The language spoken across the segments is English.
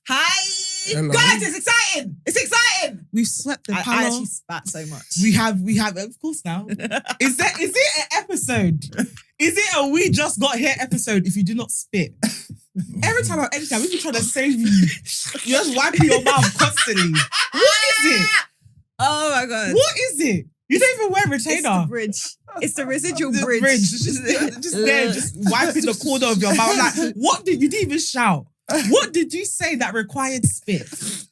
Hi. Hello. Guys, it's exciting. It's exciting. We've swept the I panel. actually spat so much. We have, of course now. Is it an episode? Is it a we just got here episode if you do not spit? Every time I'm anytime, we've been trying to save you. You're just wiping your mouth constantly. What is it? Oh my God. What is it? You don't even wear It's the retainer. bridge. It's the residual The bridge. It's just there, just wiping the corner of your mouth. Like, what did you didn't even shout? What did you say that required spit?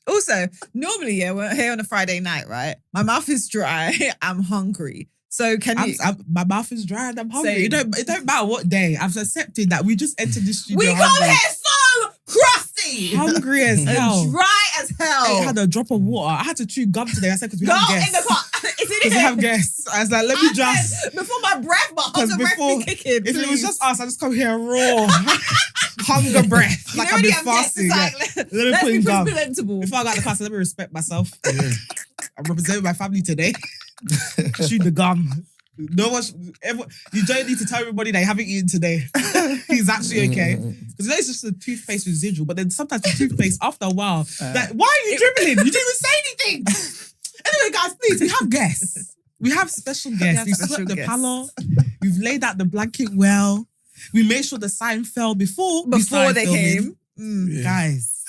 Also, normally, we're here on a Friday night, right? My mouth is dry. I'm hungry. So can you... My mouth is dry and I'm hungry. Same. It don't matter what day. I've accepted that we just entered the studio. We come hungry. here so crusty. Hungry as hell. And dry as hell. I had a drop of water. I had to chew gum today. I said, because we Go have in guests. the car. It's in Because we here. have guests. I was like, let me just... Before my breath, my hunger breath be kicking. If it was please. just us, I just come here raw. Hunger breath. Like I've been fasting. Let me let's put be in gum. presentable. Before I got the class, let me respect myself. I'm representing my family today. Chew the gum. No one, you don't need to tell everybody they haven't eaten today. He's actually okay. Because it's just a toothpaste residual, but then sometimes the toothpaste, after a while, like, why are you dribbling? You didn't even say anything. Anyway, guys, please, we have guests. We have special guests. We've swept the panel. We've laid out the blanket well. We made sure the sign fell before we started they filming. came. Guys,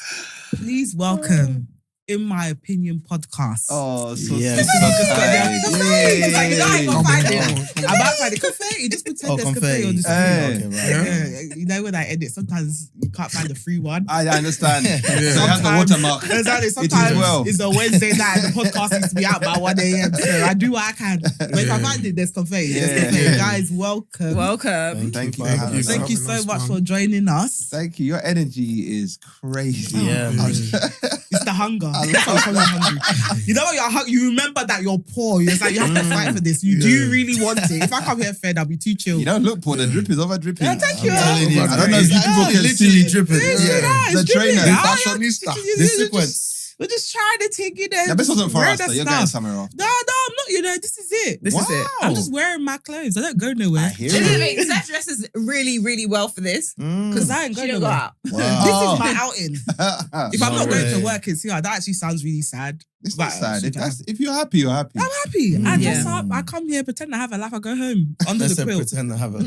please welcome In My Opinion podcast. Oh, so Yeah. This is just kind. It's like, you know, I ain't gonna Come find on, it. come on. I'm about to find it. Confetti. Just pretend there's confetti on the screen. Hey. Okay, right. Yeah, you know when I edit, sometimes you can't find the free one. I understand. Yeah. So it has the watermark. Exactly. It Sometimes is well. it's a Wednesday night and the podcast needs to be out by 1 a.m. So I do what I can. But if I find it, there's confetti. There's Yeah. confetti. Yeah. Guys, welcome. Welcome. Thank you. Thank you. Thank you so much for joining us. Thank you. Your energy is crazy. Yeah. It's the hunger. I That's why I'm hungry. You know what? You remember that you're poor. It's like you have to fight for this. You do really want it. If I come here fed, I'll be too chill. You don't look poor. The drip is over dripping. Yeah, thank you. I'm telling you, I don't know if people can literally see. dripping. Yeah. The It's trainer. dripping. Fashionista. Yeah, The yeah, sequence. We're just trying to take it there. Yeah, this wasn't for wear us the though. You're stuff. going somewhere else. No, I'm not. You know, this is it. This is it. I'm just wearing my clothes. I don't go nowhere. I hear Do you know what I you. mean? Steph dresses really, really well for this. Because I ain't She going don't go nowhere. out. Wow. This is my outing. If I'm No not going way. to work and see her, that actually sounds really sad. It's not But, sad. she If you're happy, you're happy. I'm happy. I dress Yeah. up. I come here, pretend I have a laugh. I go home under Let's the quilt. pretend to have it.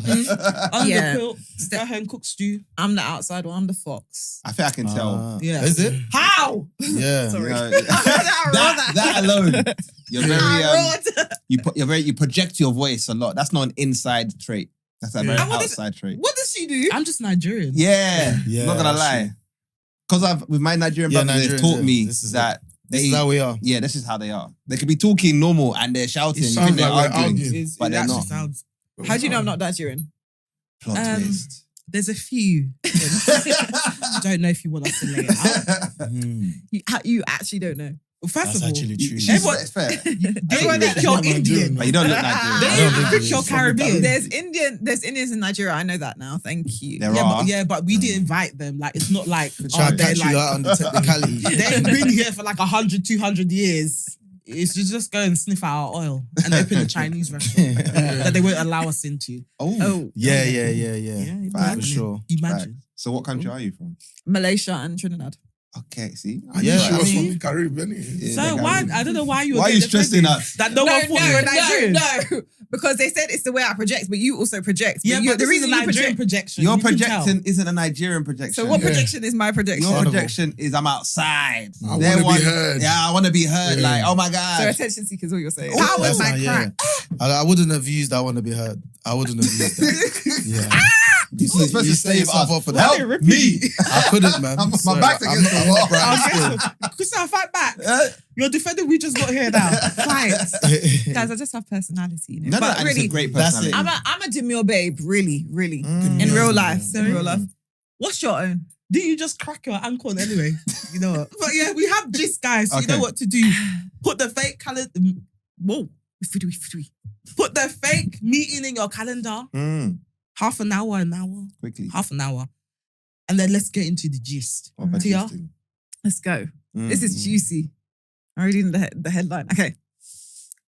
Under Yeah. the quilt. Go home, cook stew. I'm the outside one. I'm the fox. I think I can tell. Yeah. Is it? How? Yeah. Sorry. You know, that that alone, you're very I you project your voice a lot. That's not an inside trait. That's a very And what is- outside trait. What does she do? I'm just Nigerian. Yeah, Yeah, not gonna that's lie. Because with my Nigerian Yeah, brothers, they've Nigerians, taught me this is that This is how we are. yeah, this is how they are. They could be talking normal and they're shouting. It You sounds think they're like we're arguing. arguing. But it they're actually not. sounds. How do you know I'm not Nigerian? Plot twist. There's a few. Don't know if you want us to lay it out. You actually don't know. Well, first That's of all, actually true. everyone- It's fair. they Everyone think you're not Nigerian, Indian. But you don't look They Nigerian. I don't think think you're it's from the Caribbean. Caribbean. There's Indians in Nigeria. I know that now. Thank you. There Yeah, are. but we didn't invite them. Like, it's not like Try to they're catch you like out on the technicality. they've been here for like 100, 200 years. It's just go and sniff out our oil and open a Chinese restaurant that they won't allow us into. Oh, Yeah. Yeah, Facts. For sure. Imagine. So what country are you from? Malaysia and Trinidad. Okay, see? Yeah, Yeah, she was I from mean, the Caribbean. yeah, So they why? can- I don't know why you. Why are you stressing us? That no one thought you were Nigerian. No, because they said it's the way I project, but you also project. Yeah, you, but the reason you Nigerian project. projection. Your you can tell. projection isn't a Nigerian projection. So what projection is my projection? Your Carnival. projection is I'm outside. I They wanna be heard. Yeah, I want to be heard. Yeah. Like, oh my So God. attention seekers, what you're saying. How was That's my not- crack? I wouldn't have used I want to be heard. I wouldn't have used that. Yeah. You're supposed You to set save yourself us. up for Why that. they rip me. I couldn't, man. My Sorry, back's against the wall. bright still. Christian, fight back. Uh, You're defending. We just got here now. Fight. Guys, I just have personality, you know. No, but and it's really, a great That's personality. it. I'm a demure babe, really. Mm. In real life. Sorry? In real life. What's your own? Did you just crack your ankle anyway? You know what? But yeah, we have gist, guys. So you Okay. know what to do. Put the fake calendar. Whoa. Put the fake meeting in your calendar. Half an hour, Quickly. half an hour. And then let's get into the gist. What about Tia? this thing? Let's go. This is Mm. juicy. I'm reading the headline. Okay.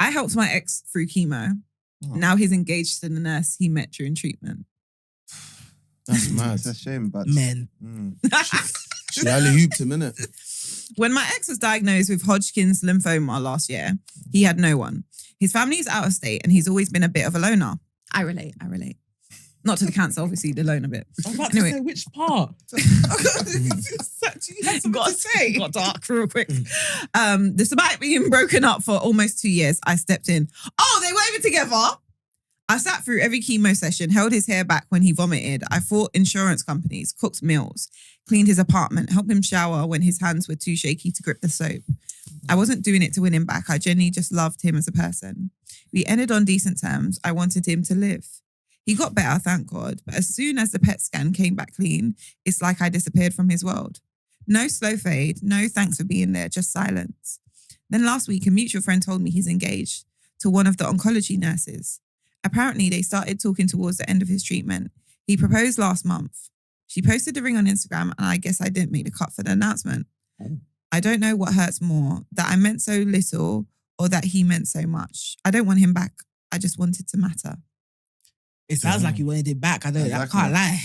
I helped my ex through chemo. Oh. Now he's engaged to the nurse he met during treatment. That's mad. It's a shame, but Men. Mm. She alley hooped him, innit? When my ex was diagnosed with Hodgkin's lymphoma last year, he had no one. His family's out of state and he's always been a bit of a loner. I relate. Not to the cancer, obviously, the loner bit. I was about Anyway. to say which part. You had something to say. Got dark real quick. Despite being broken up for almost 2 years, I stepped in. Oh, they weren't even together. I sat through every chemo session, held his hair back when he vomited. I fought insurance companies, cooked meals, cleaned his apartment, helped him shower when his hands were too shaky to grip the soap. I wasn't doing it to win him back. I genuinely just loved him as a person. We ended on decent terms. I wanted him to live. He got better, thank God. But as soon as the PET scan came back clean, it's like I disappeared from his world. No slow fade, no thanks for being there, just silence. Then last week, a mutual friend told me he's engaged to one of the oncology nurses. Apparently, they started talking towards the end of his treatment. He proposed last month. She posted the ring on Instagram, and I guess I didn't make the cut for the announcement. Oh. I don't know what hurts more, that I meant so little or that he meant so much. I don't want him back. I just wanted to matter. It sounds like you wanted it back. I can't lie.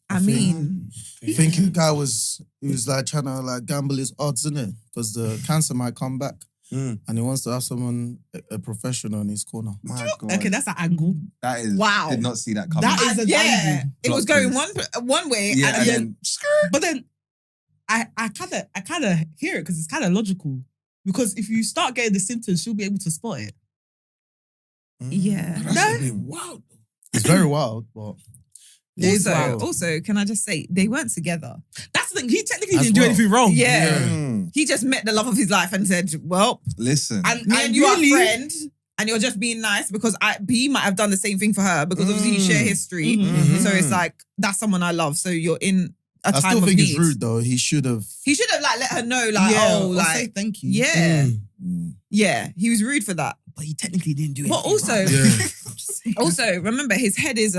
I mean, I think the guy was like trying to like gamble his odds, innit? Because the cancer might come back. And he wants to have someone, a professional in his corner. My God. Okay, that's an angle. That is. Wow. Did not see that coming. That is an angle. it was Plot going twist. one way, Yeah, and and then then But then I kind of hear it because it's kind of logical. Because if you start getting the symptoms, she'll be able to spot it. Yeah. That's a bit wild. It's very wild, but Also, can I just say they weren't together? That's the thing. He technically As didn't do well. anything wrong. Yeah. Mm. He just met the love of his life and said, "Well, Listen. And me and you really, are friend, and you're just being nice because he might have done the same thing for her because obviously you share history. Mhm. So it's like that's someone I love. So you're in a I time still of think need. it's rude though. He should have. He should have like let her know, like, yeah, oh, or like, say thank you. yeah, yeah. He was rude for that. But he technically didn't do it. But also, Yeah. also remember his head is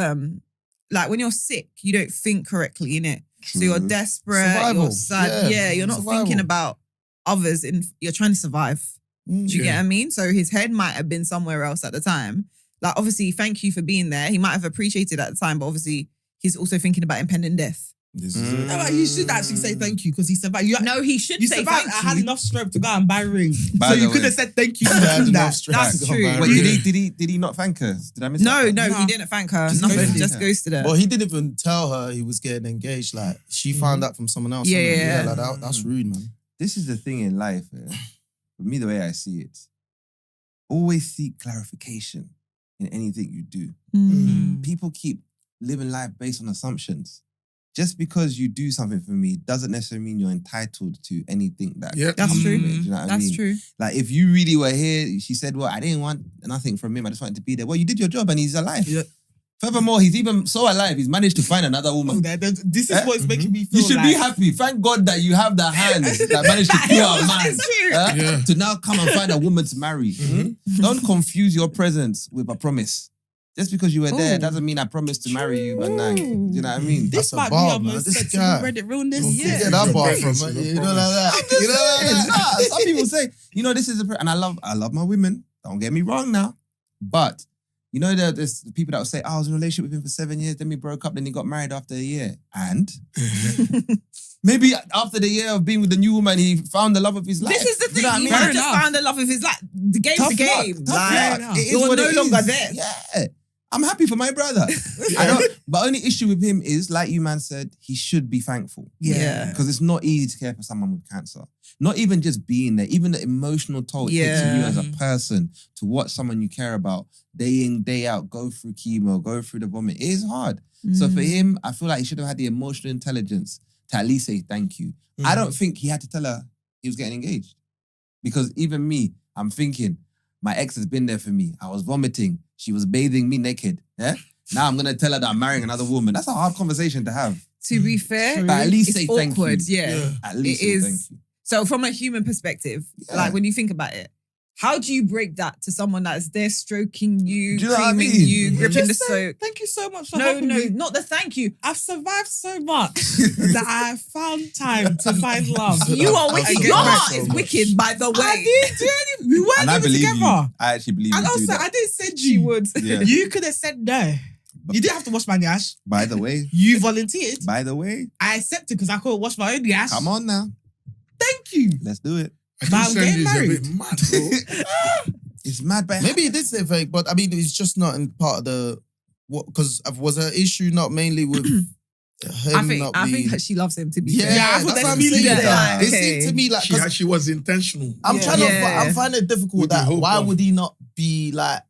like when you're sick, you don't think correctly, innit? So you're True. desperate, Survival. you're sad. Yeah, Yeah, you're not survival. thinking about others. You're trying to survive. Do you get what I mean? So his head might have been somewhere else at the time. Like obviously, thank you for being there. He might have appreciated at the time, but obviously he's also thinking about impending death. This is it. No, but you should actually say thank you because he survived. No, he should You say survived. thank I had you. enough strength to go and buy a ring. By So the you could way. have said thank you I for had doing enough that. strength That's to go true. buy a Wait, ring. did he not thank her? Did I miss No, that? no, No. he didn't thank her. Just Nothing. ghosted Just her. ghosted her. But he didn't even tell her he was getting engaged. Like she found out from someone else. Yeah, innit? yeah. Like that's rude, man. This is the thing in life. For me, the way I see it, always seek clarification in anything you do. Mm. People keep living life based on assumptions. Just because you do something for me doesn't necessarily mean you're entitled to anything that. Yeah. That's comes true. from it. Do you know what I That's mean? true. Like if you really were here, she said, "Well, I didn't want nothing from him. I just wanted to be there." Well, you did your job, and he's alive. Yeah. Furthermore, he's even so alive. He's managed to find another Oh, woman. this is what's making me feel You should like, be happy. Thank God that you have the hands that managed to kill a man. It's true. Yeah. To now come and find a woman to marry. Don't confuse your presence with a promise. Just because you were there Ooh. doesn't mean I promised to marry you. But now, do you know what I mean? This That's a might bar, be our man. most This sensible guy. Reddit realness. Yeah, that bar from it. You know like that. You know like that. Some people say, this is and I love my women. Don't get me wrong now. But you know, there's people that will say, I was in a relationship with him for 7 years, then we broke up, then he got married after a year. And maybe after the year of being with the new woman, he found the love of his life. This is the You thing. know what I You mean? might Fair have just enough. found the love of his life. The game's Tough the luck. game. Tough Like, luck. It is you're what no it longer is. there. Yeah. I'm happy for my brother. But only issue with him is, like you man said, he should be thankful. Yeah. Because it's not easy to care for someone with cancer. Not even just being there, even the emotional toll it takes on you as a person to watch someone you care about day in, day out, go through chemo, go through the vomit. It is hard. So for him, I feel like he should have had the emotional intelligence to at least say thank you. I don't think he had to tell her he was getting engaged. Because even me, I'm thinking, my ex has been there for me. I was vomiting. She was bathing me naked. Yeah. Now I'm gonna tell her that I'm marrying another woman. That's a hard conversation to have. To be fair, But at least it's say awkward. thank you. Yeah. At least It say is. thank you. So from a human perspective, Yeah. like when you think about it, how do you break that to someone that's there stroking you, Do you know what I creaming mean? you, gripping the Just say, soap? thank you so much for No, helping no, me. not the thank you. I've survived so much that I found time to find love. You are wicked. That's Your so heart much. is wicked, by the way. I didn't do anything. We weren't And I even believe together. you. I actually believe And you do also, that. I didn't send She you. would. Yeah. You could have said no. You didn't have to wash my yash. By the way. You volunteered. By the way. I accepted because I couldn't wash my own yash. Come on now. Thank you. Let's do it. But I'm getting married. A bit mad, bro. It's mad, but Maybe he did say fake, but I mean, it's just not in part of the what. Because was her issue not mainly with him I think not I being? think she loves him to be Yeah, fair. I thought that's they what I'm really saying. did. Yeah, It okay. seemed to me like She was intentional. I'm trying Yeah. I'm finding it difficult With the that hope why of- would he not be like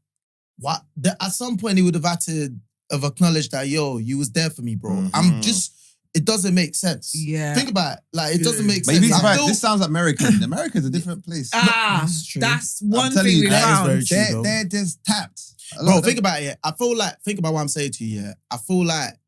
what? At some point he would have had to have acknowledged that you was there for me, bro. Mhm. I'm just. It doesn't make sense. Yeah. Think about it. Like it doesn't make But sense. you'd be I surprised. feel- This sounds American. America's a different place. That's true. That's I'm one telling thing you, we that is found. very true, though. They're just tapped. A lot Bro, of think them- about it. Think about what I'm saying to you, yeah. I feel like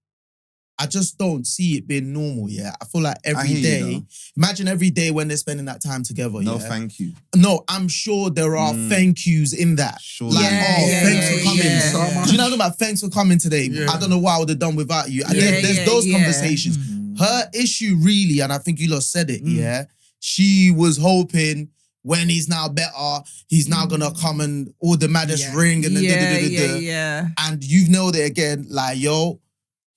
I just don't see it being normal, yeah. I feel like I every hear you, day, though. imagine every day when they're spending that time together, No, yeah. thank you. No, I'm sure there are thank yous in that. Sure. Like, Yeah, oh, yeah, thanks yeah, for coming. yeah, So Do you know what I'm talking about? Thanks for coming today. Yeah. I don't know what I would have done without you. And Yeah, there's yeah, those yeah. conversations. Her issue really, and I think you lot said it, yeah. She was hoping when he's now better, he's now gonna come and order maddest Yeah. ring and then Yeah. and you've nailed it again. Like,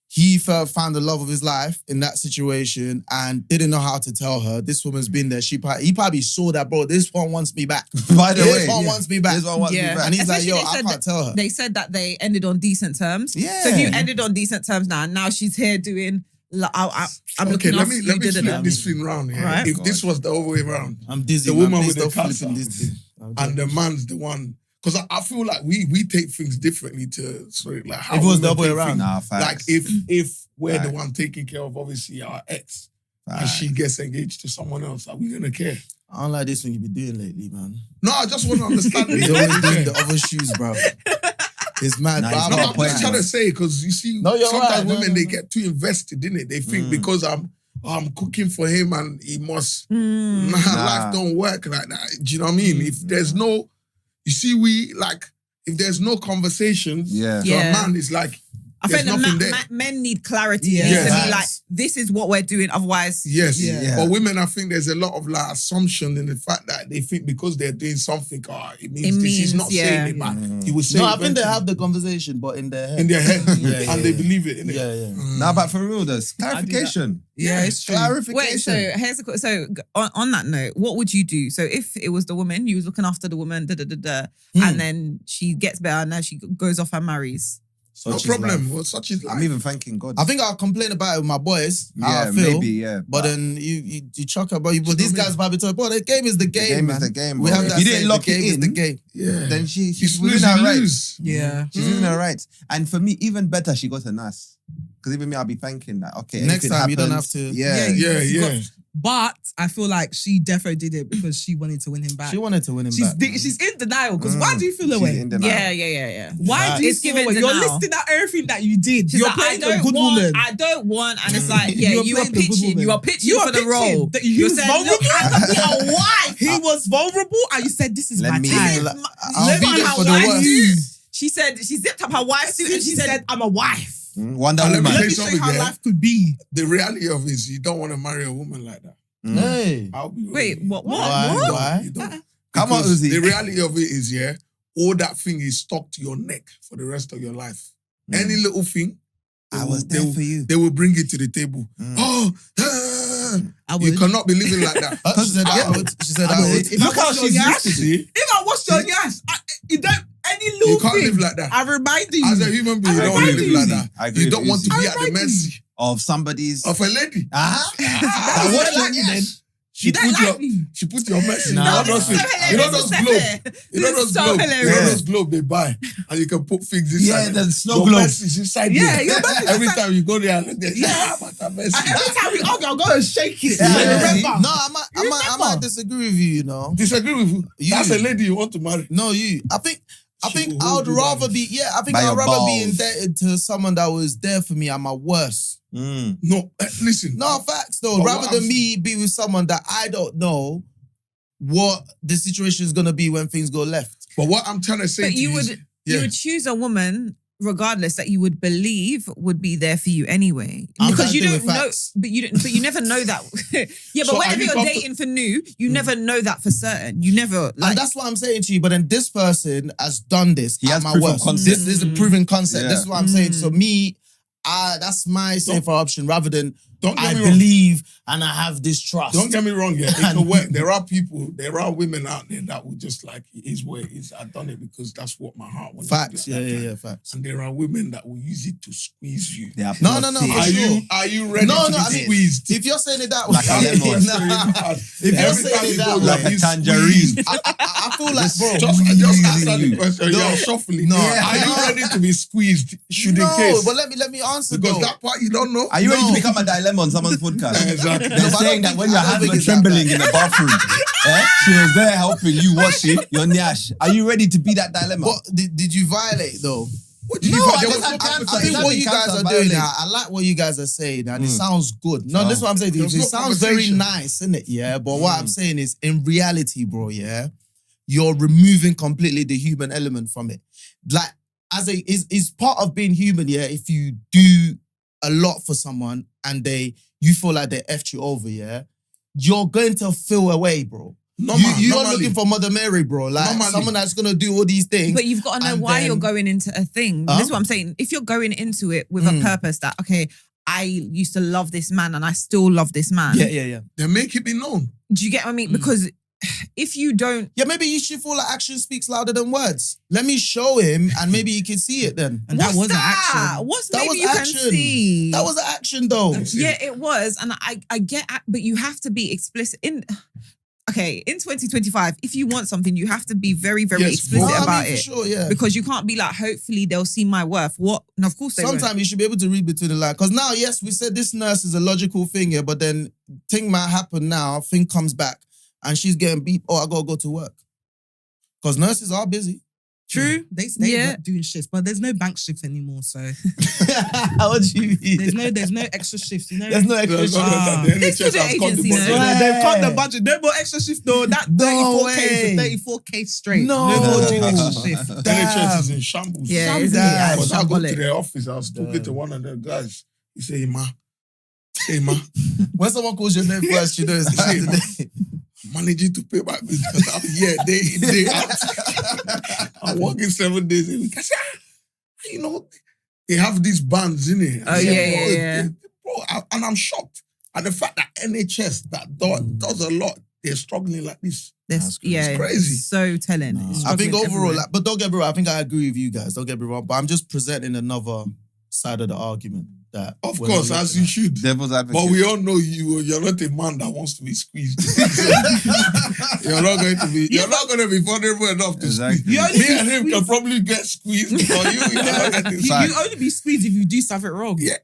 he found the love of his life in that situation and didn't know how to tell her. This woman's been there. He probably saw that, bro. This one wants me back. By the way, This one wants me back. This one wants me Yeah. back. And he's like, Especially they I said can't tell her. They said that they ended on decent terms. Yeah. So if you ended on decent terms now she's here doing. I'm Okay, looking let after me you. let me da-da-da. flip this thing round. Yeah? Right. If this was the other way around, I'm dizzy. The man. woman Please with the stop cancer. flipping this thing. and the man's the one, because I feel like we take things differently to like how If it was the women other way take around. things. Nah, Like facts. if we're the Facts. one taking care of obviously our ex and Facts. she gets engaged to someone else, are we gonna care? I don't like this thing you be doing lately, man. No, I just want to understand. He's always doing the other shoes, bro. It's mad. Nah, but he's I'm No, got not I'm point, just playing. trying to say, because you see, No, you're sometimes right. No, women no, they no. get too invested in it. They think because I'm cooking for him and he must. Mm. Life don't work like that. Do you know what I mean? If there's no, you see, if there's no conversation, Yeah. to Yeah. a man, it's like I there's think nothing there. men need clarity. Yeah. It needs to Yes. be like, this is what we're doing. Otherwise, Yes, Yeah. but women, I think there's a lot of like assumption in the fact that they think because they're doing something, it means It this. means, He's not yeah. saying it, but he will say No, it I think they eventually have the conversation, but in their head. in their head, Yeah, and they believe it. Innit? Yeah, yeah. Nah, but for real, there's clarification. Yeah, it's true. Clarification. wait. So here's a on that note, what would you do? So if it was the woman, you was looking after the woman, and then she gets better, and now she goes off and marries. No Such is problem. life. Well, such is life. I'm even thanking God. I think I'll complain about it with my boys. How yeah, I feel. maybe, yeah. But then you chuck her, but these guys probably talk, bro, the game is the game, game man. is the game, We bro. have If that you didn't saying, lock the it game is in, the game. yeah. then she's She's within losing, her you rights. lose. Yeah. She's within her rights. And for me, even better, she got a nurse. Because even me, I'll be thanking that. Okay, Next anything time, you don't happens, have to- Yeah. Yeah, you yeah. got- But I feel like she definitely did it because she wanted to win him back. She wanted to win him back. man. She's in denial because why do you feel She's away? in denial. Yeah. Why do you It's feel given away? You're denial. listing out everything that you did. She's You're like, I playing don't a good want, woman. I don't want, and it's like, yeah, You're you are playing the good pitching, woman. you are pitching You are for the pitching role. that he You're was saying, look, vulnerable. I could be a wife. He was vulnerable and you said, this is Let my me- time. I'll Let be me there have for the wife worst. suit. She said she zipped up her wife's suit and She she said, said, I'm a wife. Wonder Let me Woman. tell Let you me show you something, how yeah. life could be. The reality of it is you don't want to marry a woman like that. Hey. I'll be real. wait, what? Why? You don't. Come on, Because Uzi. The reality of it is, yeah, all that thing is stuck to your neck for the rest of your life. Any little thing, I was there for you. They will bring it to the table. Oh, I you would. cannot be living like that. She said, I would. She said, I would. Look how she's used to see. If I wash your ass, you don't, any little You can't thing, live like that. I remind you. As a human being, you I don't want to remind live like you. that. I agree You don't with want to Uzi. be at the remind you. mercy Of somebody's. of a lady. Uh-huh. Now, what don't like she- me then. She You don't put your like me. she put your mercy. Nah, Now, no, those this things- is you know hilarious. those This is globes. hilarious. You know This those is so globes. You know hilarious. those globes they buy, and you can put things Yeah, inside. the snow Your globe. mercy is inside Yeah, there. your mercy is Every inside. time you go there, look there. Yeah, but that mercy. And every time we argue, I'll go and shake it. Yeah, Remember? No, I might disagree with you, you know. Disagree with you. You. That's a lady you want to marry. No, you. I think She will I hold would you rather down. be, I think By I'd your rather be balls. indebted to someone that was there for me at my worst. No, listen. No, facts though. But Rather what than I'm me be with someone that I don't know what the situation is gonna be when things go left. But what I'm trying to say But to you you would is, you would choose a woman regardless, that you would believe would be there for you anyway. I'm Because you acting don't with know, facts. but you never know that. Yeah, but So are whenever you you're comfortable- dating for new, you never know that for certain. You never like. And that's what I'm saying to you. But then this person has done this. He at has my proof of worst. concept. This is a proven concept. Yeah. This is what I'm saying. So me, that's my safer option rather than Don't get I me wrong. believe and I have this trust. Don't get me wrong, yeah. It can work. There are women out there that will just like, it is what it is. I've done it because that's what my heart wants. Facts. to do at that time. Yeah, facts. And there are women that will use it to squeeze you. They are No, plotting. for Are sure. you ready No, to no, be I mean, squeezed? if you're saying it that way, Like a lemon. Nah. If you're Every saying time it you that go, way, like, Like a you tangerine. squeeze. I feel like, bro. Just answer the you. question. No. You're shuffling. No. Are you ready to be squeezed? Should in No, case. but let me answer Because though. that part you don't know. Are you ready No. to become a dilemma on someone's podcast? Exactly. They're No, but I saying don't that when think- your I don't hands think were it's that trembling bad. in the bathroom, she was there helping you wash it, your nyash. Are you ready to be that dilemma? What did you violate though? What did No, you I, there just, was no I conversation. think what you guys Cancer are doing violate. now, I like what you guys are saying, and it sounds good. No, this is what I'm saying. There was no It sounds very conversation. nice, isn't it? Yeah, but what I'm saying is, in reality, bro, yeah, you're removing completely the human element from it. Like, is part of being human, yeah. If you do a lot for someone and you feel like they effed you over, yeah, you're going to feel away, bro. You're looking for Mother Mary, bro. Like Normally. someone that's gonna do all these things. But you've got to know and why then- you're going into a thing. Huh? This is what I'm saying. If you're going into it with a purpose that, okay, I used to love this man and I still love this man. Yeah. Then make it be known. Do you get what I mean? Because if you don't, Yeah, maybe you should feel like action speaks louder than words. Let me show him, and maybe he can see it then. And that what's was an that? action. What's That maybe was you action. can see? That was an action, though. Yeah, it was. And I get, but you have to be explicit in 2025, if you want something, you have to be very, very Yes, explicit No, I about mean, it. for sure, yeah. Because you can't be like, hopefully they'll see my worth. What? And of course they won't. Sometimes you should be able to read between the lines. Because now, yes, we said this nurse is a logical thing here, but then thing might happen now, thing comes back, and she's getting beat. Oh, I gotta go to work. Because nurses are busy. True. They Yeah. were doing shifts, but there's no bank shifts anymore. So What do you mean? there's no extra shifts. You know, There's no extra There's no shit. that the This NHS is the has cut the agency, budget. no? Yeah, they've cut the budget. No more extra shifts. No, that No 34K way. is 34K straight. No. No more doing extra shifts. NHS is in shambles. Yeah, Shambles. isn't it? Damn. Because I go to Shambolic. their office, I was talking to one of the guys. He said, hey, ma, When someone calls your name first, you know it's time Hey, man. today. managing to pay my bills because I'm here day in, day out. I'm working 7 days a week. I said, you know, they have these bands in it. Oh, yeah. And I'm shocked at the fact that NHS that does a lot, they're struggling like this. Yeah, crazy. so telling. It's I think struggling overall, everywhere. like, but don't get me wrong, I think I agree with you guys. Don't get me wrong, but I'm just presenting another side of the argument that. Of we're course, not as looking you at. should. Devil's advocate. But we all know you're not a man that wants to be squeezed. You're not going to be vulnerable enough to Exactly. squeeze. You only Me and him squeeze- can probably get squeezed, but you're not getting squeezed. You only be squeezed if you do something wrong. Yeah.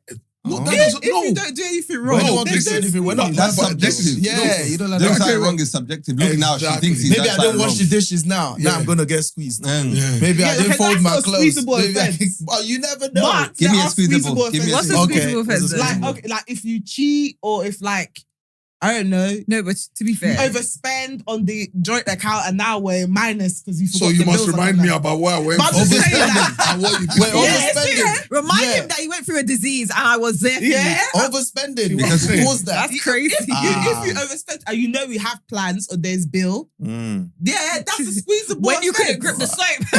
No, Oh. that If, doesn't, if no. you don't do anything When wrong, you want to there's say no anything, we're not. That's but this is- subjective. Yeah, you don't like Doing that. something Okay, wrong is subjective. Look now, she Exactly. thinks he's Maybe done I didn't something wash wrong. the dishes now. Yeah. Now I'm gonna get squeezed. Yeah. Maybe I Yeah, didn't okay, fold that's my not a clothes. squeezable Maybe offense. but you never know. But Give me there a are squeezable. Give me a What's a squeezable. Okay, squeezable offense? what's a Like, squeezable? like, like if you cheat or if like, I don't know, no, but to be fair, overspend on the joint account and now we're minus because you forgot So you the must bills remind and me all that. about where I went But I'm from just saying that. and what you did. Wait, for me. yeah, overspending. yeah. Remind Yeah. him that he went through a disease and I was there for Yeah. you. Overspending. Because- Cause that. That's crazy. If you overspend and you know we have plans or there's bill, Mm. yeah, that's a squeezable. When you couldn't offense. grip the soap.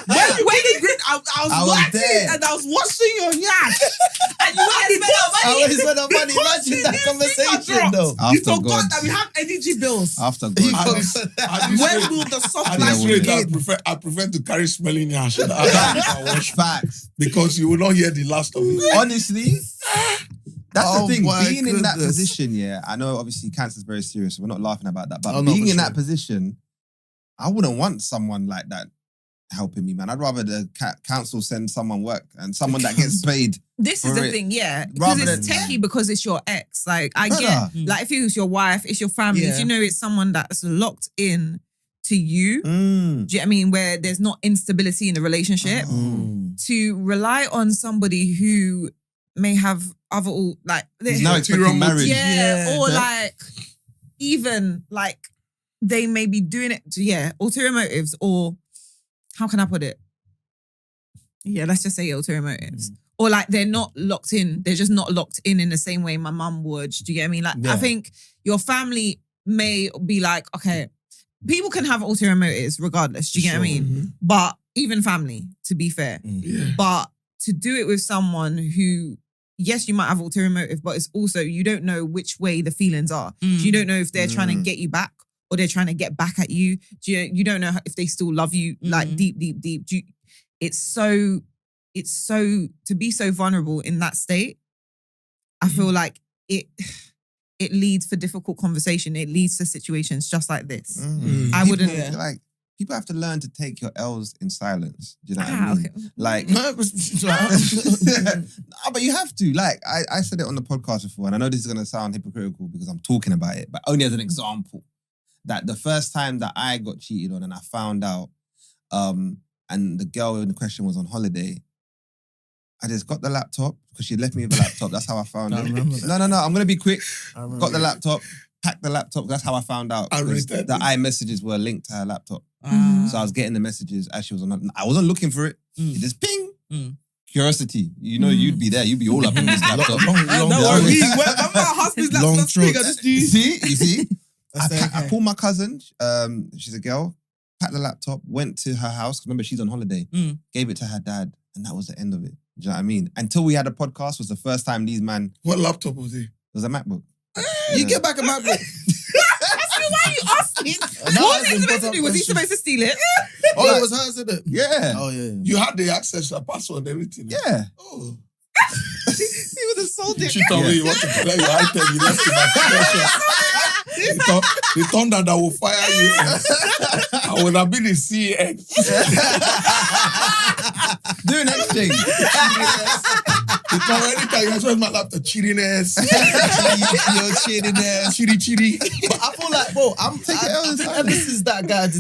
When you couldn't grip, I was I was working there. and I was washing your yash. and you went and spent our I money. always spend the money. Imagine that conversation though. You After forgot God. that we have energy bills. After You God. At this- at this When rate- will the soft at life this rate, begin? I prefer to carry smelling yash Facts. because you will not hear the last of it. Honestly, that's Oh the thing. my Being in that goodness. position, yeah, I know obviously cancer is very serious, so we're not laughing about that. But Oh, no, being for in sure. that position, I wouldn't want someone like that helping me, man. I'd rather the council send someone work and someone that gets paid. This is For the it. thing, yeah. Because Rather it's than- techie because it's your ex. Like, I Brother. get, like, if it was your wife, it's your family. If Yeah. you know it's someone that's locked in to you, Mm. do you know what I mean? Where there's not instability in the relationship, to rely on somebody who may have other, like, He's now Ulterior expecting marriage. yeah, or Yeah. like, even like, they may be doing it, ulterior motives, or how can I put it? Yeah, let's just say ulterior motives. Or like they're not locked in. They're just not locked in the same way my mum would. Do you get what I mean? Like I think your family may be like, okay, people can have ulterior motives regardless. Do you get what I mean? But even family, to be fair. Yeah. But to do it with someone who, yes, you might have ulterior motive, but it's also, you don't know which way the feelings are. You don't know if they're trying to get you back or they're trying to get back at you. You don't know if they still love you, like deep. It's so, to be so vulnerable in that state, I feel like it leads for difficult conversation. It leads to situations just like this. I wouldn't. Like, people have to learn to take your L's in silence. Do you know what I mean? Okay. Like, no, but you have to. Like, I said it on the podcast before, and I know this is going to sound hypocritical because I'm talking about it, but only as an example. That the first time that I got cheated on and I found out, and the girl in the question was on holiday, I just got the laptop because she left me with a laptop. That's how I found it. No. I'm going to be quick. Got the laptop, packed the laptop. That's how I found out. The iMessages were linked to her laptop. So I was getting the messages as she was on. I wasn't looking for it. It just ping. Curiosity. You know, you'd be there. You'd be all up in this laptop. No worries. My husband's laptop's bigger. You see? I called my cousin. She's a girl. Packed the laptop. Went to her house. Remember, she's on holiday. Gave it to her dad, and that was the end of it. Do you know what I mean? Until we had a podcast was the first time these man. What laptop was it? It was a MacBook. You get back a MacBook. Why are you asking? What was he supposed to do? Was he supposed to steal it? Oh, it was hers, isn't it? Yeah. Oh, yeah. You had the access to the password and everything. Yeah. Oh. He was assaulted. She told me you want to play your item, you left in my possession. The thunder that will fire you. I would have been the CX. Do an exchange. Anytime you just my laptop, cheating ass. You're cheating ass. Chitty. But I feel like, bro, I think ever since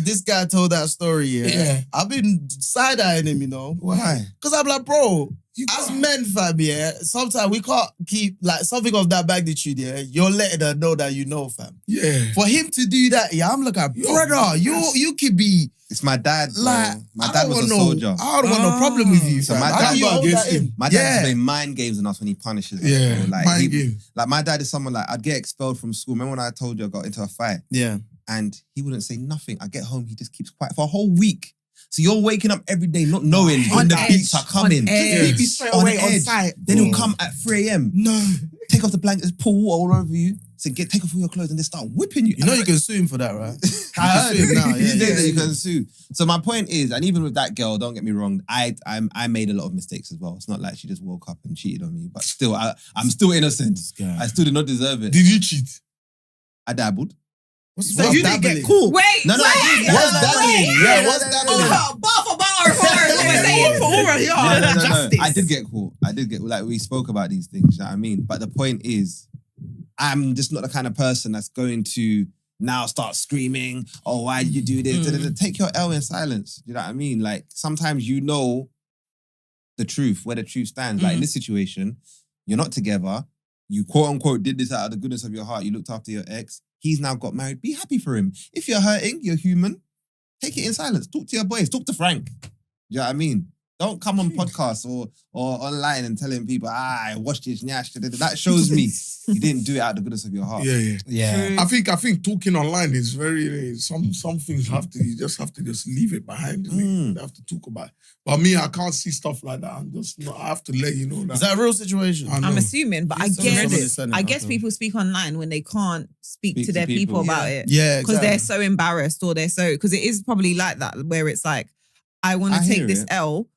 this guy told that story, Yeah. I've been side-eyeing him, you know. Why? Because I'm like, bro, as men, fam, sometimes we can't keep, like, something of that magnitude, you're letting her know that you know, fam. Yeah. For him to do that, I'm like, brother, you could be... It's my dad. Like, my dad was a soldier. I don't want no problem with you, So fam. my How dad do you got hold against that in? him. My dad is playing mind games on us when he punishes us. Yeah. bro. Like, Mind game. like my dad is someone like, I'd get expelled from school. Remember when I told you I got into a fight? Yeah. And he wouldn't say nothing. I get home, he just keeps quiet for a whole week. So you're waking up every day not knowing when the beats are coming. edge. Be straight away on edge. site. Then he'll come at 3 a.m. No. Take off the blankets, pour water all over you. So take off all your clothes and they start whipping you. You know you can sue him for that, right? I heard sue him now, these days that you yeah. can sue. So my point is, and even with that girl, don't get me wrong, I made a lot of mistakes as well. It's not like she just woke up and cheated on me, but still, I'm still innocent. I still did not deserve it. Did you cheat? I dabbled. So you didn't get caught. Wait, No, I did. What's dabbling? Yeah, what's dabbling? Bar for bar For all No. justice. I did get caught. Like, we spoke about these things, you know what I mean? But the point is, I'm just not the kind of person that's going to now start screaming, oh, why did you do this? Take your L in silence. You know what I mean? Like, sometimes you know the truth, where the truth stands. Like, in this situation, you're not together. You quote unquote did this out of the goodness of your heart. You looked after your ex. He's now got married. Be happy for him. If you're hurting, you're human. Take it in silence. Talk to your boys. Talk to Frank. You know what I mean? Don't come on podcasts or online and telling people, I watched this. That shows me you didn't do it out of the goodness of your heart. Yeah. I think talking online is very some things you just have to leave it behind. You have to talk about it. But me, I can't see stuff like that. I have to let you know that. Is that a real situation? I'm assuming, but I I guess people speak online when they can't speak to their people about it. Yeah, Because they're so embarrassed or because it is probably like that where it's like, I want to take this L,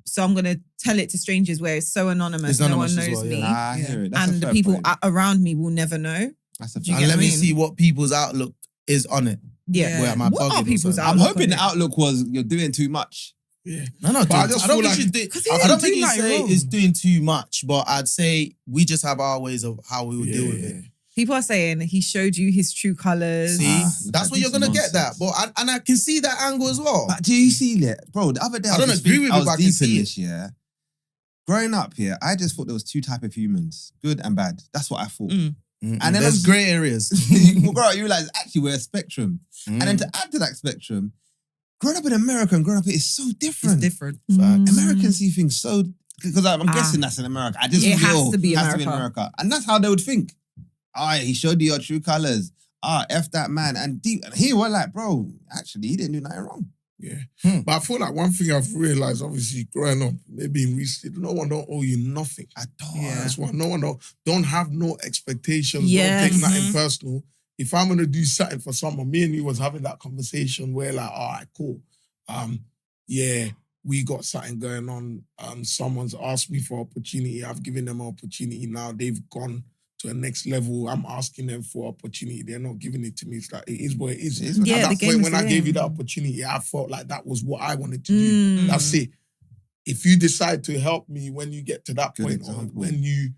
so I'm going to tell it to strangers where it's so anonymous, no one knows me. I hear it. That's And a the fair people point. around me will never know. That's a Do you fair get And let what I me mean? see what people's outlook is on it. Yeah. Where am I What bugging are or people's something? I'm outlook hoping on the it? outlook was you're doing too much. Yeah. No, But I just I don't feel think like- she's he I don't didn't think do you nothing say wrong. it's doing too much, but I'd say we just have our ways of how we would deal with it. People are saying he showed you his true colours. See, look that's at where you're this gonna get that. nonsense. But and I can see that angle as well. But do you see that? Bro, the other day I don't was agree with I it, was but I can deep in see this, yeah. Growing up here, I just thought there was two type of humans, good and bad. That's what I thought. Mm. And then there's obviously- grey areas. You grow up, you realize actually we're a spectrum. And then to add to that spectrum, growing up in America and growing up here is so different. It's different. Americans see things so, because I'm guessing that's in America. I just It feel has to be has to be in America. America. And that's how they would think. He showed you your true colors. F that man. And deep, and here we're like, bro, actually, he didn't do nothing wrong. Yeah. But I feel like one thing I've realized, obviously, growing up, maybe in recent, no one don't owe you nothing. At all. Yeah. That's why no one don't have no expectations. Yes. Don't take nothing personal. If I'm gonna do something for someone, me and you was having that conversation where like, all right, cool. Yeah, we got something going on. Someone's asked me for opportunity. I've given them an opportunity. Now they've gone to a next level. I'm asking them for opportunity. They're not giving it to me. It's like, it is what it is. It is what Yeah, At the that game point, is when I the gave you game. that opportunity, I felt like that was what I wanted to do. That's it. If you decide to help me when you get to that Good point, example. or when you,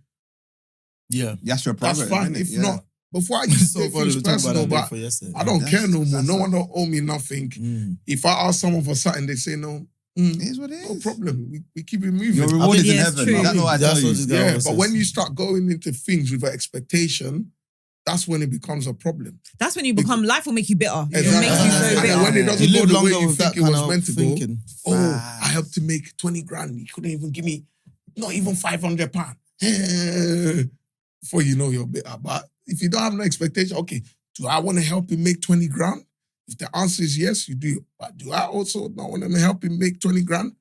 Yeah. That's your that's problem. fine. innit? If Yeah. not, before I used to take things personal, but yesterday. I don't care no more. That's No one don't owe me nothing. If I ask someone for something, they say no. It is what it No is. problem. We keep it moving. Your reward is in Yeah, it's heaven. true. That's what I tell That's you. what this guy Yeah, always but says. when you start going into things with an expectation, that's when it becomes a problem. That's when you become, life will make you bitter. It'll Exactly. make you so And bitter. when it doesn't You go live the way longer you with think that it was kind of meant to thinking. go, Facts. I helped to make 20 grand. You couldn't even give me, not even £500. Before you know you're bitter. But if you don't have no expectation, okay, do I want to help him make 20 grand? If the answer is yes, you do. But do I also not want to help him make 20 grand?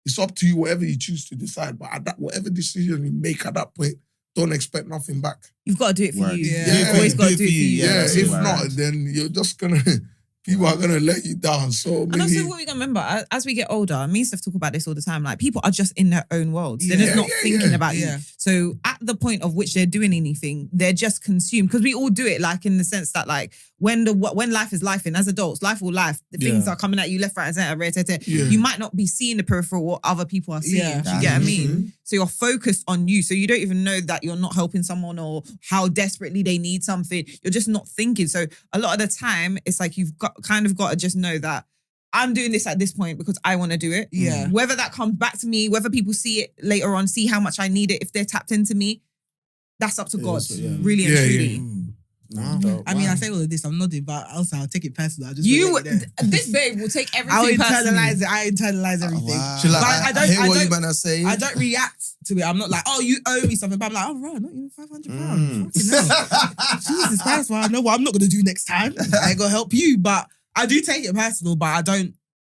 It's up to you, whatever you choose to decide. But at that, whatever decision you make at that point, don't expect nothing back. You've got to do it for Word. you. Yeah. You've always got to Do do it for you. Yeah, that's if it. not, then you're just gonna, people are gonna let you down. So And many. also, what we gotta remember, as we get older, me and Steph talk about this all the time. Like, people are just in their own worlds. They're just Yeah, not yeah, thinking yeah. about Yeah. you. So, at the point of which they're doing anything, they're just consumed. Because we all do it, like in the sense that, like, when life is life, and as adults, life will life. The things Yeah. are coming at you left, right, and center. Yeah. You might not be seeing the peripheral what other people are seeing. Yeah. Do you get what I mean? Mhm. So you're focused on you. So you don't even know that you're not helping someone or how desperately they need something. You're just not thinking. So a lot of the time, it's like you've got to just know that I'm doing this at this point because I want to do it. Yeah. Whether that comes back to me, whether people see it later on, see how much I need it, if they're tapped into me, that's up to Yeah, God. so, yeah. Really and Yeah, truly. I mean, I say all of this, I'm nodding, but also I'll take it personal. I'll just You, put it there. this babe will take everything I'll personally. internalize it. I internalize everything. wow. She like, But I hear what you man are saying. I don't react to it. I'm not like, oh, you owe me something. But I'm like, oh, right, not even £500. Fucking hell. Jesus Christ, well, I know what I'm not going to do next time. I ain't going to help you. But I do take it personal, but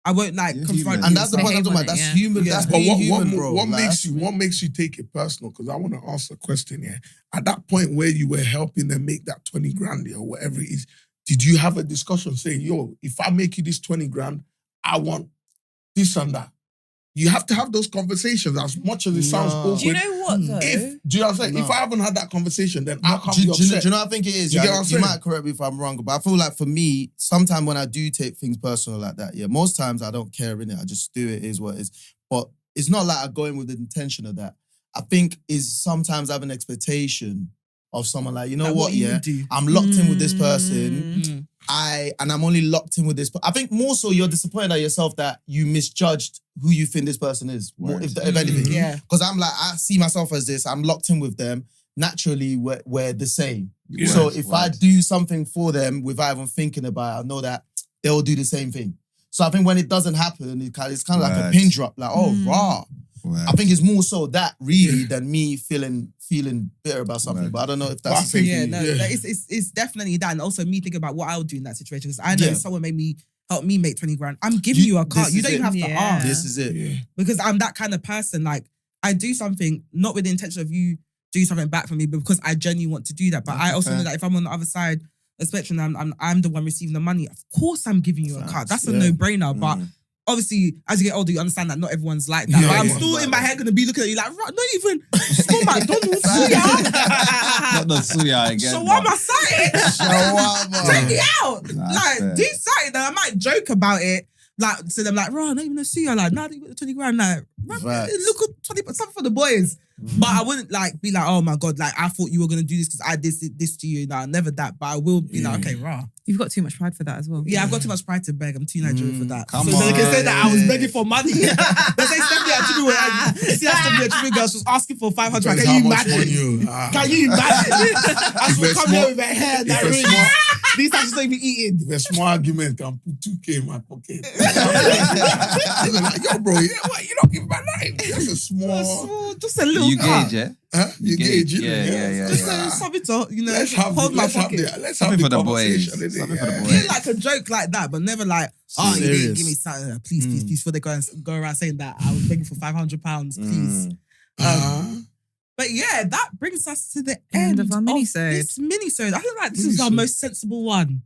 I won't like You're confront human. you. And that's the I point hate I'm talking on about. it, That's yeah. human. Yeah. That's But being human, bro. what Like, makes you take it personal? Because I want to ask a question here. At that point where you were helping them make that 20 grand or whatever it is, did you have a discussion saying, yo, if I make you this 20 grand, I want this and that? You have to have those conversations as much as it sounds No. awkward. Do you know what though? Do you know what I'm saying? No. If I haven't had that conversation, then I can't do, be do upset. you know what I think it is? You Yeah, get what I'm you saying? might correct me if I'm wrong, but I feel like for me, sometimes when I do take things personal like that, yeah, most times I don't care in it. I just do it, is what it is. But it's not like I go in with the intention of that. I think is sometimes I have an expectation of someone like, you know Like, what, you yeah, would do. I'm locked in with this person. Mm. And I'm only locked in with this. I think more so you're disappointed at yourself that you misjudged who you think this person is, more, if anything. Yeah. Because I'm like, I see myself as this. I'm locked in with them. Naturally, we're the same. Yeah. So Word, if word. I do something for them without even thinking about it, I know that they'll do the same thing. So I think when it doesn't happen, it's kind of like a Word. pin drop. Like, oh, rah. Word. I think it's more so that really than me feeling bitter about something. Word. But I don't know if But I that's the same Yeah, for you. no, Yeah. like, it's definitely that. And also me thinking about what I would do in that situation. Because I know Yeah. if someone help me make 20 grand, I'm giving you a car. this You is don't even it. have to Yeah. ask. This is it. Yeah. Because I'm that kind of person. Like, I do something not with the intention of you doing something back for me, but because I genuinely want to do that. But I also know that if I'm on the other side of the spectrum, I'm the one receiving the money. Of course, I'm giving you a car. That's a yeah. no-brainer. But obviously, as you get older, you understand that not everyone's like that. Yeah, but I'm yeah. still in my head going to be looking at you like, right, not even small McDonald's. yeah. Not the suya again. So what am I saying? Take me out. That's Like, fair. do something. Then I might joke about it. Like, so them like, right, not even a suya. Like, nah, they got the 20 grand. Like, right, Facts. look at 20, something for the boys. But I wouldn't like be like, oh my God, like I thought you were gonna do this because I did this to you. Nah, never that. But I will be like, okay, rah. You've got too much pride for that as well. Yeah, I've got too much pride to beg. I'm too Nigerian for that. Come so they can say on. that I was begging for money. They say Stephanie Achibi, you see that Stephanie Achibi girl, she was asking for 500. Depends Can how you much money imagine? you Can you imagine? I If should a come small- here with her hair and that if a ring. small- These times she's not even eating. If a small argument can put 2K in my pocket. I'm like, yo, bro, you know what? You don't give my life. That's a small. Just a little You cut. gauge, yeah? Huh? You gauge, you know? Yeah. Just something to, Let's have hold my let's have pocket. let's Something have for the the boys. conversation. Something for the Yeah. boys. Do like a joke like that, but never like, oh, you didn't Serious. give me something. Please, before they go around saying that I was begging for £500, please. Uh-huh. But yeah, that brings us to the end of our minisode. This minisode. I feel like this is our most sensible one.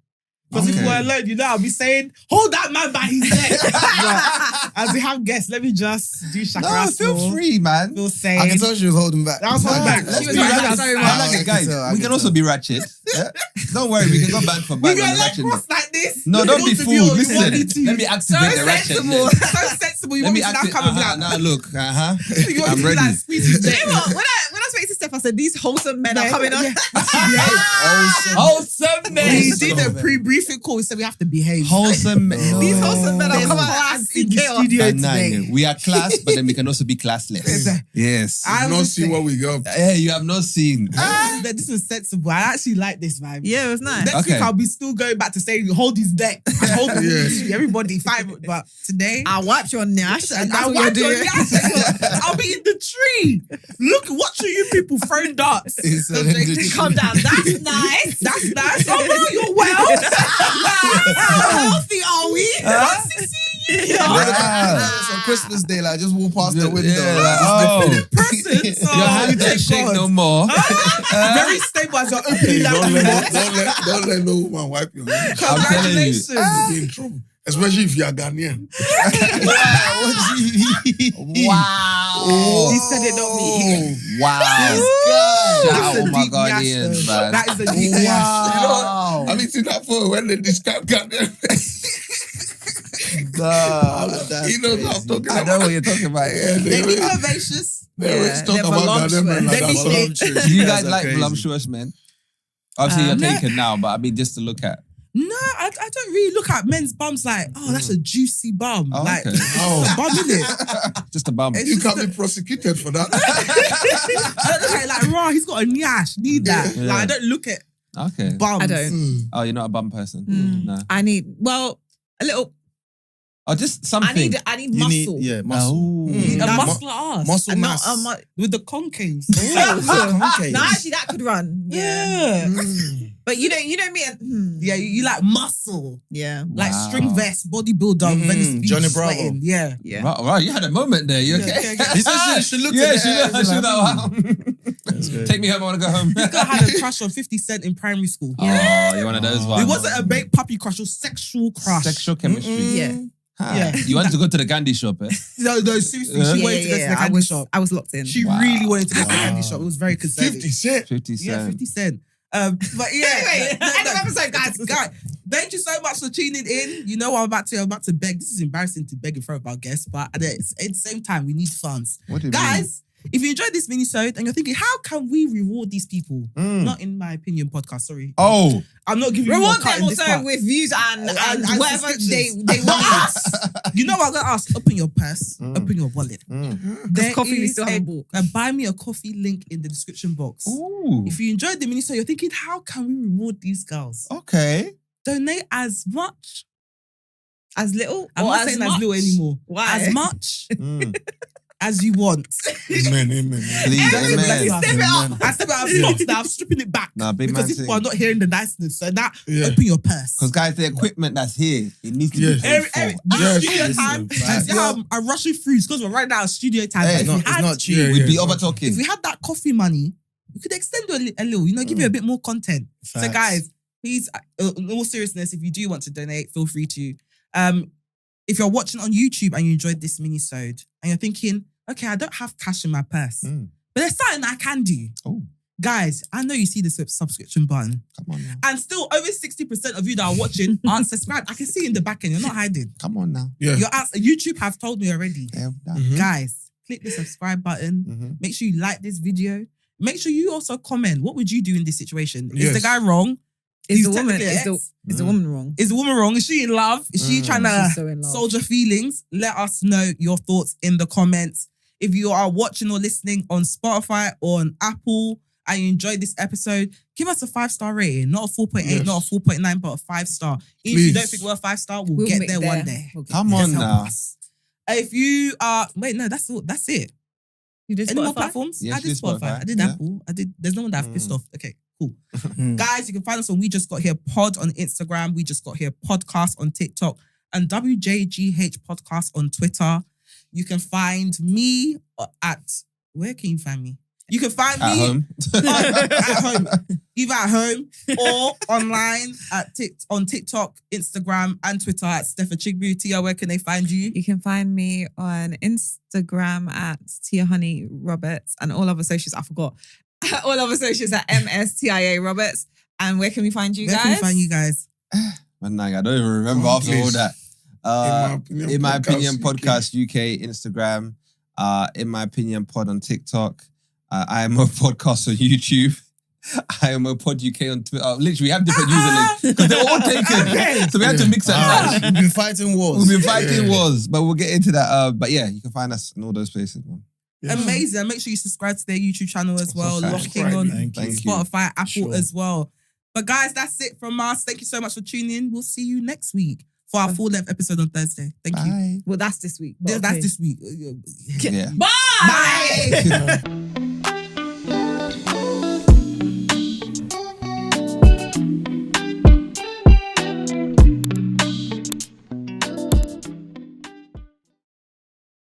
Because if Okay. we were alone, you know, I'll be saying, hold that man by his neck. But as we have guests, let me just do Shakira. No, feel free, man. Feel safe. I can tell she was holding back. That was holding back. Let's She was be holding ratchet. back so I much. like I it, guys. can tell, I We can can also tell. be ratchet. Yeah? Don't worry, we can go bad for We bad. go on the like ratchet. cross like this. No, You don't be to fooled. on Listen, 1v2. let me activate the ratchet. So sensible. You Let want me me to now activate. come and be like, Now look, you want I'm me to be ready. like, squeeze his Do neck. you know what? When I spoke to Steph, I said, these wholesome men are coming on. Wholesome He men. did a pre-briefing call. He said we have to behave. Wholesome men. No. These wholesome men are There's coming on. class in the chaos. studio And today. nine. We are class, but then we can also be classless. Yes. I I've was not just seen saying, what we got. Hey, you have not seen. this was sensible. I actually like this, man. Yeah, it was nice. Next Okay. week I'll be still going back to saying hold his neck and hold Yes. everybody fine. But today I wiped your nash. And that's I what you're want your doing. reaction. I'll be in the tree. Look, watching you people throwing darts. It's in the tree. Calm down. That's nice. That's nice. Oh no, you're well. How healthy are we? It's on Christmas Day, like just walk past the window. Yeah, like, oh. Person. So Your hand thank don't shake God. no more. Very stable as you're opening that. Don't let no woman wipe your hands. I'm telling you. Congratulations. You'll be in trouble. Especially if you are Ghanaian. Wow. He said it, not me. Wow. That's Shout a out, my deep God, yash, he is, though. man. That is a deep yash. Wow. I mean, see that photo when they describe Ghanaian. He knows what I'm talking I about. know what you're talking about. Yeah, They be they curvaceous. always talk they're about voluptuous. Ghanaian men like Let me that. say- Do you guys That's like crazy. voluptuous men? Obviously, you're No. taken now, but I mean, just to look at. No, I don't really look at men's bums like, oh, that's a juicy bum. Oh, like, okay. Oh. bum, innit? Just a bum. It's You just can be prosecuted for that. I don't look at it like, raw, he's got a nyash, need that. Yeah. Like, I don't look at Okay. bums. I don't. Mm. Oh, you're not a bum person? Mm. No. I need, well, a little, Oh, just something. I need You need, muscle. yeah, muscle. Oh. A That's- muscular ass. Muscle And mass. not, With the concaves. Okay. no, actually, that could run. Yeah. Mm. But you know me. Yeah, you like muscle. Yeah. Like Wow. string vest, bodybuilder, Mhm. Venice Beach, Johnny Bravo. sweating. Yeah. Yeah. Right, you had a moment there. You okay? He said she looked Yeah, at she the should wow. have. Take me home. I want to go home. This guy had a crush on 50 Cent in primary school. Oh, you're one of those It ones. It wasn't a baked puppy crush, it was sexual crush. Sexual chemistry. Yeah. Huh. Yeah. You wanted to go to the Gandhi shop, eh? No, seriously, Yeah. she wanted to go to the candy shop. I was locked in. She Wow. really wanted to go to the Wow. candy shop. It was very concerning. 50 Cent. 50 Yeah, cent. 50 Cent. But yeah. Anyway, end of episode, guys. Thank you so much for tuning in. You know what I'm about to beg. This is embarrassing to beg in front of our guests, but at the same time, we need funds. What do you Guys, if you enjoyed this mini-sode and you're thinking, how can we reward these people? mean? Not in my opinion podcast, sorry. Oh, I'm not giving you Reward a cut them in this also part. with views and And whatever they subscriptions. want. You know what I'm going to ask? Open your purse, open your wallet. There coffee we is still haven't bought. a buy me a coffee link in the description box. Ooh. If you enjoyed the mini-sode, you're thinking, how can we reward these girls? Okay. Donate as much. As little? I'm or not saying as much? little anymore. Why? As much Mm. as you want. Amen, amen. Please, Everything amen. that you have. Step it up. I step out, I've stopped now, I'm stripping it back. Nah, big because man these thing. people are not hearing the niceness. So now, Yeah. open your purse. Because guys, the equipment that's here, it needs to Yes. be paid Every, for. Yes, studio listen, time. facts. You see how I'm rushing through because we're right now at studio time. Hey, But if, It's not cheap. Yeah, We'd be yeah. over if talking. we had that coffee money, we could extend it a little, give you a bit more content. So Facts. guys, please, in all seriousness, if you do want to donate, feel free to. If you're watching on YouTube and you enjoyed this mini-sode and you're thinking, okay, I don't have cash in my purse, Mm. but there's something I can do. Oh, Guys, I know you see the subscription button. come on now. And still, over 60% of you that are watching aren't subscribed. I can see in the back end, you're not hiding. Come on now. Yeah. YouTube have told me already. Yeah, Mhm. Guys, click the subscribe button. Mhm. Make sure you like this video. Make sure you also comment. What would you do in this situation? Is Yes. the guy wrong? Is He's the woman technically is ex. the woman wrong? Is the woman wrong? Is she in love? Is she trying to She's so in love. soldier feelings? Let us know your thoughts in the comments. If you are watching or listening on Spotify or on Apple and you enjoyed this episode, give us a 5-star rating. Not a 4.8, Yes. not a 4.9, but a 5-star. If you don't Please. think we're a 5-star, we'll get make there one day. We'll get Come there. on Just help now. us. If you are... Wait, no, that's all. That's it. You did Any more Spotify? platforms? Yes, I did you did Spotify. Spotify. I did Yeah. Apple. I did. There's no one that I've pissed off. Okay, cool. Mm. Guys, you can find us on We Just Got Here Pod on Instagram. We Just Got Here Podcast on TikTok. And WJGH Podcast on Twitter. You can find me at... Where can you find me? You can find At me home. at home. Either at home or online on TikTok, Instagram, and Twitter at Steph Chigbu. Tia, where can they find you? You can find me on Instagram at Tia Honey Roberts and all other socials. I forgot. All other socials at MSTIA Roberts. And where can we find you Where guys? can we find you guys? Man, I don't even remember Oh, after all please. that. In my opinion, podcast UK, Instagram. In my opinion, pod on TikTok. I am a podcast on YouTube. I am a pod UK on Twitter. Literally, we have different usernames because they're all taken. So we had to mix that. We've been fighting wars. We've been fighting wars, but we'll get into that. But yeah, you can find us in all those places, man. Yes. Amazing. Make sure you subscribe to their YouTube channel as well. Subscribe. Locking on Thank you. Spotify, Apple Sure. as well. But guys, that's it from us. Thank you so much for tuning in. We'll see you next week for our full-length episode on Thursday. Thank you. Bye. Well, that's this week. but That's okay. this week. Yeah. Bye! Bye.